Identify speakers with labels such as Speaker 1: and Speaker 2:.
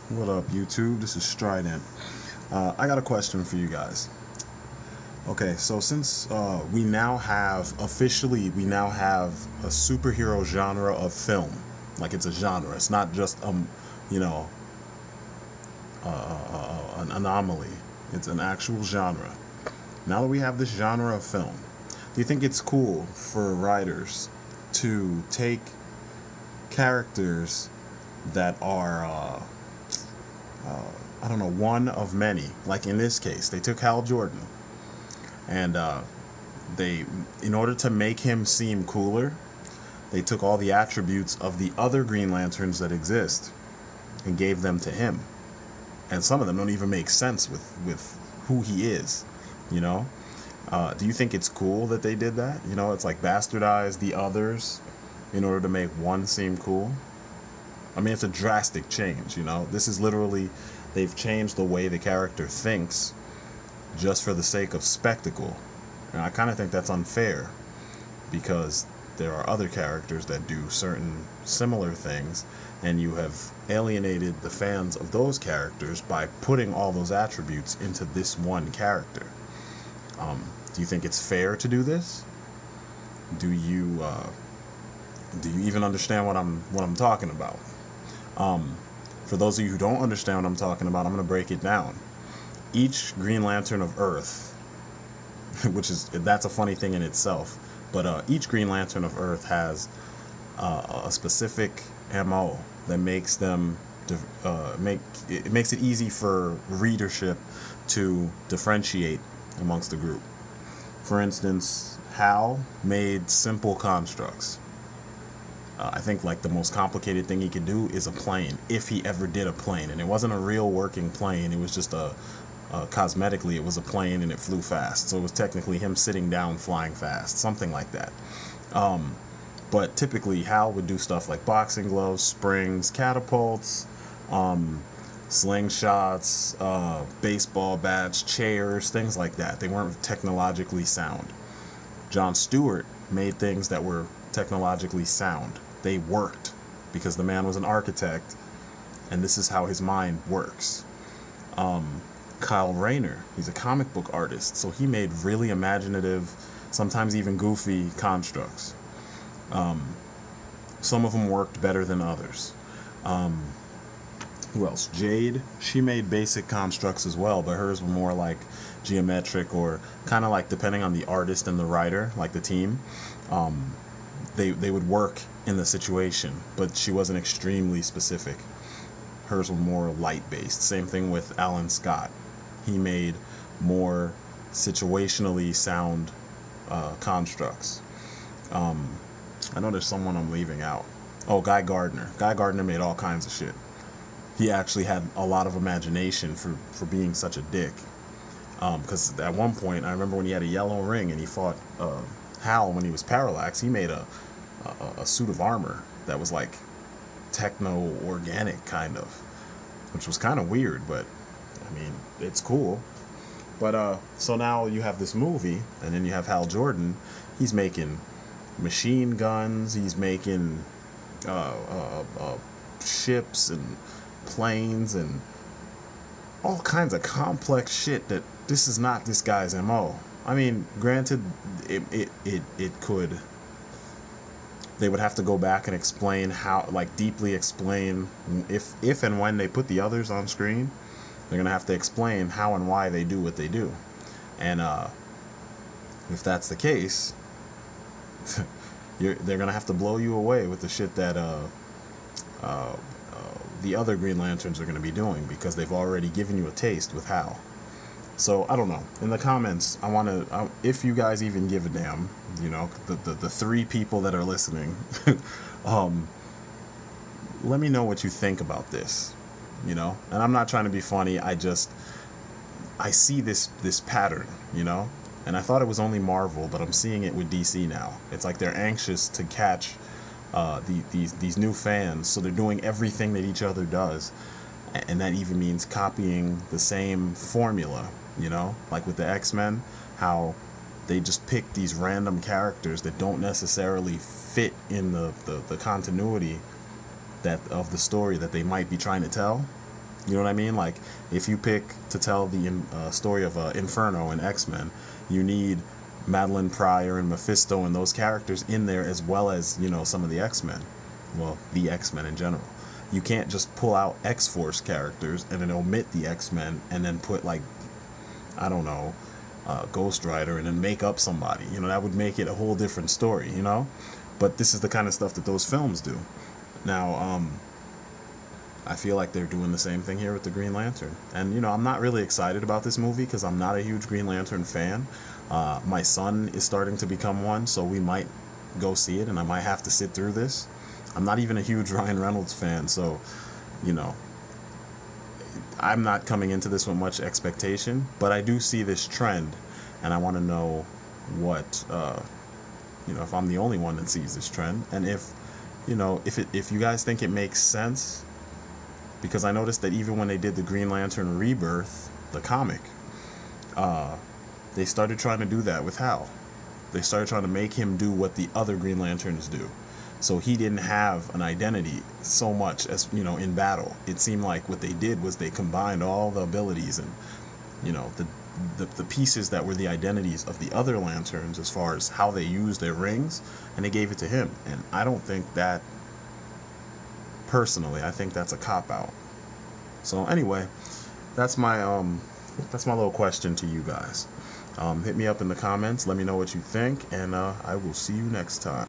Speaker 1: What up, YouTube? This is Strident. I got a question for you guys. Okay, so since we now have a superhero genre of film, like it's a genre. It's not just you know, an anomaly. It's an actual genre. Now that we have this genre of film, do you think it's cool for writers to take characters that are I don't know, one of many. Like in this case, they took Hal Jordan, and they, in order to make him seem cooler, they took all the attributes of the other Green Lanterns that exist and gave them to him. And some of them don't even make sense with who he is, you know? Do you think it's cool that they did that? You know, it's like bastardize the others in order to make one seem cool. I mean, it's a drastic change, you know? This is literally, they've changed the way the character thinks just for the sake of spectacle. And I kind of think that's unfair because there are other characters that do certain similar things, and you have alienated the fans of those characters by putting all those attributes into this one character. Do you think it's fair to do this? Do you even understand what I'm talking about? For those of you who don't understand what I'm talking about, I'm going to break it down. Each Green Lantern of Earth, that's a funny thing in itself, but each Green Lantern of Earth has a specific MO that makes them it makes it easy for readership to differentiate amongst the group. For instance, Hal made simple constructs. I think like the most complicated thing he could do is a plane, if he ever did a plane. And it wasn't a real working plane. It was just cosmetically, it was a plane and it flew fast. So it was technically him sitting down flying fast, something like that. But typically, Hal would do stuff like boxing gloves, springs, catapults, slingshots, baseball bats, chairs, things like that. They weren't technologically sound. John Stewart made things that were technologically sound. They worked because the man was an architect, and this is how his mind works. Kyle Rayner, he's a comic book artist, so he made really imaginative, sometimes even goofy constructs. Some of them worked better than others. Who else? Jade, she made basic constructs as well, but hers were more like geometric, or kind of like, depending on the artist and the writer, like the team, they would work in the situation, but she wasn't extremely specific. Hers were more light-based. Same thing with Alan Scott. He made more situationally sound constructs. I know there's someone I'm leaving out. Oh, Guy Gardner. Guy Gardner made all kinds of shit. He actually had a lot of imagination for being such a dick. Because at one point, I remember when he had a yellow ring and he fought Hal when he was Parallax, he made a suit of armor that was like techno-organic kind of, which was kind of weird, but I mean, it's cool. But so now you have this movie, and then you have Hal Jordan. He's making machine guns, he's making ships and planes and all kinds of complex shit that this is not this guy's MO. I mean, granted, it could. They would have to go back and explain how, like, deeply explain if and when they put the others on screen. They're gonna have to explain how and why they do what they do, and if that's the case, they're gonna have to blow you away with the shit that the other Green Lanterns are gonna be doing, because they've already given you a taste with Hal. So I don't know. In the comments, I want to, if you guys even give a damn, you know, the three people that are listening, let me know what you think about this, you know. And I'm not trying to be funny. I see this pattern, you know. And I thought it was only Marvel, but I'm seeing it with DC now. It's like they're anxious to catch these new fans, so they're doing everything that each other does, and that even means copying the same formula. You know, like with the X-Men, how they just pick these random characters that don't necessarily fit in the continuity that of the story that they might be trying to tell, You know what I mean? Like, if you pick to tell the story of Inferno and X-Men, you need Madeline Pryor and Mephisto and those characters in there, as well as, you know, some of the X-Men. Well, the X-Men in general. You can't just pull out X-Force characters and then omit the X-Men and then put, like, I don't know, Ghost Rider and then make up somebody. You know, that would make it a whole different story, you know? But this is the kind of stuff that those films do. Now, I feel like they're doing the same thing here with the Green Lantern. And, you know, I'm not really excited about this movie because I'm not a huge Green Lantern fan. My son is starting to become one, so we might go see it, and I might have to sit through this. I'm not even a huge Ryan Reynolds fan, so, you know, I'm not coming into this with much expectation, but I do see this trend, and I want to know what, you know, if I'm the only one that sees this trend, and if, you know, if you guys think it makes sense. Because I noticed that even when they did the Green Lantern Rebirth, the comic, they started trying to do that with Hal. They started trying to make him do what the other Green Lanterns do. So he didn't have an identity so much as, you know, in battle. It seemed like what they did was they combined all the abilities and, you know, the pieces that were the identities of the other Lanterns as far as how they used their rings, and they gave it to him. And I don't think that, personally, I think that's a cop-out. So anyway, that's my little question to you guys. Hit me up in the comments, let me know what you think, and I will see you next time.